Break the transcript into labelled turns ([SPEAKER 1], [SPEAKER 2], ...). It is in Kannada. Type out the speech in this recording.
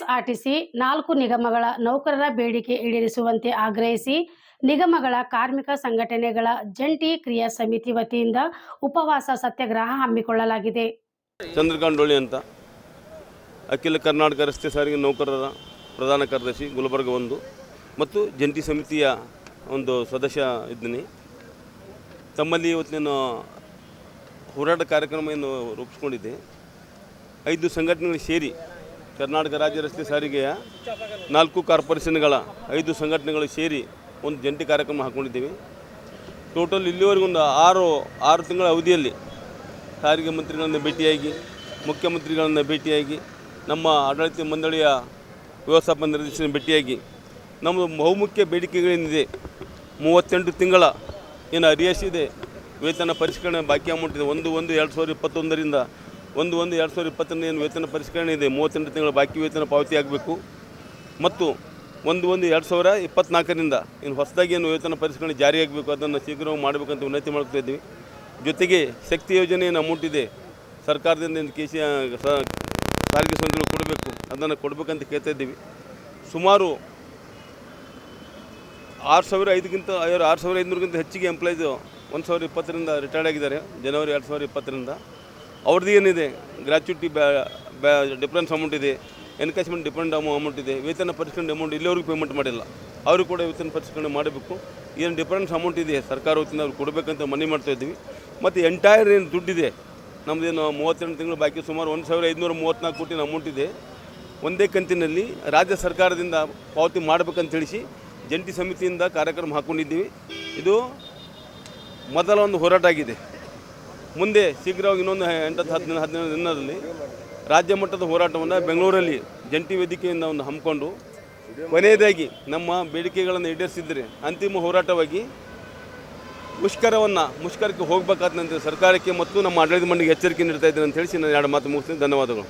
[SPEAKER 1] ಕೆಎಸ್ಆರ್ಟಿಸಿ 4 ನಿಗಮಗಳ ನೌಕರರ ಬೇಡಿಕೆ ಈಡೇರಿಸುವಂತೆ ಆಗ್ರಹಿಸಿ ನಿಗಮಗಳ ಕಾರ್ಮಿಕ ಸಂಘಟನೆಗಳ ಜಂಟಿ ಕ್ರಿಯಾ ಸಮಿತಿ ವತಿಯಿಂದ ಉಪವಾಸ ಸತ್ಯಾಗ್ರಹ ಹಮ್ಮಿಕೊಳ್ಳಲಾಗಿದೆ.
[SPEAKER 2] ಚಂದ್ರಕಾಂತ್ ಡೊಳ್ಳಿ ಅಂತ ಅಖಿಲ ಕರ್ನಾಟಕ ರಸ್ತೆ ಸಾರಿಗೆ ನೌಕರರ ಪ್ರಧಾನ ಕಾರ್ಯದರ್ಶಿ ಗುಲ್ಬರ್ಗ 1 ಮತ್ತು ಜಂಟಿ ಸಮಿತಿಯ ಒಂದು ಸದಸ್ಯ ಇದ್ದೀನಿ. ತಮ್ಮಲ್ಲಿ ಇವತ್ತಿನ ಹೋರಾಟ ಕಾರ್ಯಕ್ರಮವನ್ನು ರೂಪಿಸಿಕೊಂಡಿದ್ದೆ. 5 ಸಂಘಟನೆಗಳು ಸೇರಿ ಕರ್ನಾಟಕ ರಾಜ್ಯ ರಸ್ತೆ ಸಾರಿಗೆಯ 4 ಕಾರ್ಪೊರೇಷನ್ಗಳ 5 ಸಂಘಟನೆಗಳು ಸೇರಿ ಒಂದು ಜಂಟಿ ಕಾರ್ಯಕ್ರಮ ಹಾಕ್ಕೊಂಡಿದ್ದೀವಿ. ಟೋಟಲ್ ಇಲ್ಲಿವರೆಗೂ ಒಂದು 6 ತಿಂಗಳ ಅವಧಿಯಲ್ಲಿ ಸಾರಿಗೆ ಮಂತ್ರಿಗಳನ್ನು ಭೇಟಿಯಾಗಿ, ಮುಖ್ಯಮಂತ್ರಿಗಳನ್ನು ಭೇಟಿಯಾಗಿ, ನಮ್ಮ ಆಡಳಿತ ಮಂಡಳಿಯ ವ್ಯವಸ್ಥಾಪನ ನಿರ್ದೇಶನ ಭೇಟಿಯಾಗಿ ನಮ್ಮ ಬಹುಮುಖ್ಯ ಬೇಡಿಕೆಗಳೇನಿದೆ 38 ತಿಂಗಳ ಏನು ಅರಿಯಾಸ್ ಇದೆ, ವೇತನ ಪರಿಷ್ಕರಣೆ ಬಾಕಿ ಅಮೌಂಟ್ ಇದೆ. 1/1/2021ರಿಂದ 1/1/2020 ಏನು ವೇತನ ಪರಿಷ್ಕರಣೆ ಇದೆ, 38 ತಿಂಗಳ ಬಾಕಿ ವೇತನ ಪಾವತಿ ಆಗಬೇಕು. ಮತ್ತು 1/1/2024ರಿಂದ ಇನ್ನು ಹೊಸದಾಗಿ ಏನು ವೇತನ ಪರಿಷ್ಕರಣೆ ಜಾರಿಯಾಗಬೇಕು, ಅದನ್ನು ಶೀಘ್ರವಾಗಿ ಮಾಡಬೇಕಂತ ವಿನಂತಿ ಮಾಡ್ತಾ ಇದ್ದೀವಿ. ಜೊತೆಗೆ ಶಕ್ತಿ ಯೋಜನೆ ಏನು ಅಮೌಂಟ್ ಇದೆ ಸರ್ಕಾರದಿಂದ ಸಾರಿಗೆ ಸಂಸ್ಥೆಗಳು ಕೊಡಬೇಕು, ಅದನ್ನು ಕೊಡಬೇಕಂತ ಕೇಳ್ತಾ ಇದ್ದೀವಿ. ಸುಮಾರು 6,500ಗಿಂತ ಹೆಚ್ಚಿಗೆ ಎಂಪ್ಲಾಯ್ಸು 2020ರಿಂದ ರಿಟೈರ್ಡ್ ಆಗಿದ್ದಾರೆ. ಜನವರಿ 2020ರಿಂದ ಅವ್ರದ್ದು ಏನಿದೆ ಗ್ರ್ಯಾಚ್ಯುಟಿ ಡಿಫರೆನ್ಸ್ ಅಮೌಂಟ್ ಇದೆ, ಎನ್ಕ್ಯಾಶ್ಮೆಂಟ್ ಡಿಪೆಂಡ್ ಅಮೌಂಟ್ ಇದೆ, ವೇತನ ಪರಿಷ್ಕರಣೆ ಅಮೌಂಟ್ ಇಲ್ಲಿವರೆಗೂ ಪೇಮೆಂಟ್ ಮಾಡಿಲ್ಲ. ಅವರು ಕೂಡ ವೇತನ ಪರಿಷ್ಕರಣೆ ಮಾಡಬೇಕು. ಏನು ಡಿಫರೆನ್ಸ್ ಅಮೌಂಟ್ ಇದೆ ಸರ್ಕಾರ ವತಿಯಿಂದ ಅವ್ರು ಕೊಡಬೇಕಂತ ಮನವಿ ಮಾಡ್ತಾ ಇದ್ದೀವಿ. ಮತ್ತು ಎಂಟೈರ್ ಏನು ದುಡ್ಡಿದೆ ನಮ್ಮದೇನು 38 ತಿಂಗಳು ಬಾಕಿ ಸುಮಾರು 1,534 ಕೋಟಿ ಅಮೌಂಟ್ ಇದೆ. ಒಂದೇ ಕಂತಿನಲ್ಲಿ ರಾಜ್ಯ ಸರ್ಕಾರದಿಂದ ಪಾವತಿ ಮಾಡಬೇಕಂತ ತಿಳಿಸಿ ಜಂಟಿ ಸಮಿತಿಯಿಂದ ಕಾರ್ಯಕ್ರಮ ಹಾಕ್ಕೊಂಡಿದ್ದೀವಿ. ಇದು ಮೊದಲ ಒಂದು ಹೋರಾಟ ಆಗಿದೆ. ಮುಂದೆ ಶೀಘ್ರವಾಗಿ ಇನ್ನೊಂದು 8-10-15 ದಿನದಲ್ಲಿ ರಾಜ್ಯ ಮಟ್ಟದ ಹೋರಾಟವನ್ನು ಬೆಂಗಳೂರಲ್ಲಿ ಜಂಟಿ ವೇದಿಕೆಯಿಂದ ಒಂದು ಹಮ್ಮಿಕೊಂಡು ಕೊನೆಯದಾಗಿ ನಮ್ಮ ಬೇಡಿಕೆಗಳನ್ನು ಈಡೇರಿಸಿದರೆ ಅಂತಿಮ ಹೋರಾಟವಾಗಿ ಮುಷ್ಕರಕ್ಕೆ ಹೋಗಬೇಕಾದಂತೆ ಸರ್ಕಾರಕ್ಕೆ ಮತ್ತು ನಮ್ಮ ಆಡಳಿತ ಮಂಡಳಿಗೆ ಎಚ್ಚರಿಕೆ ನೀಡ್ತಾ ಇದ್ದೇನೆ ಅಂತ ಹೇಳಿ ನಾನು 2 ಮಾತು ಮುಗಿಸ್ತೀನಿ. ಧನ್ಯವಾದಗಳು.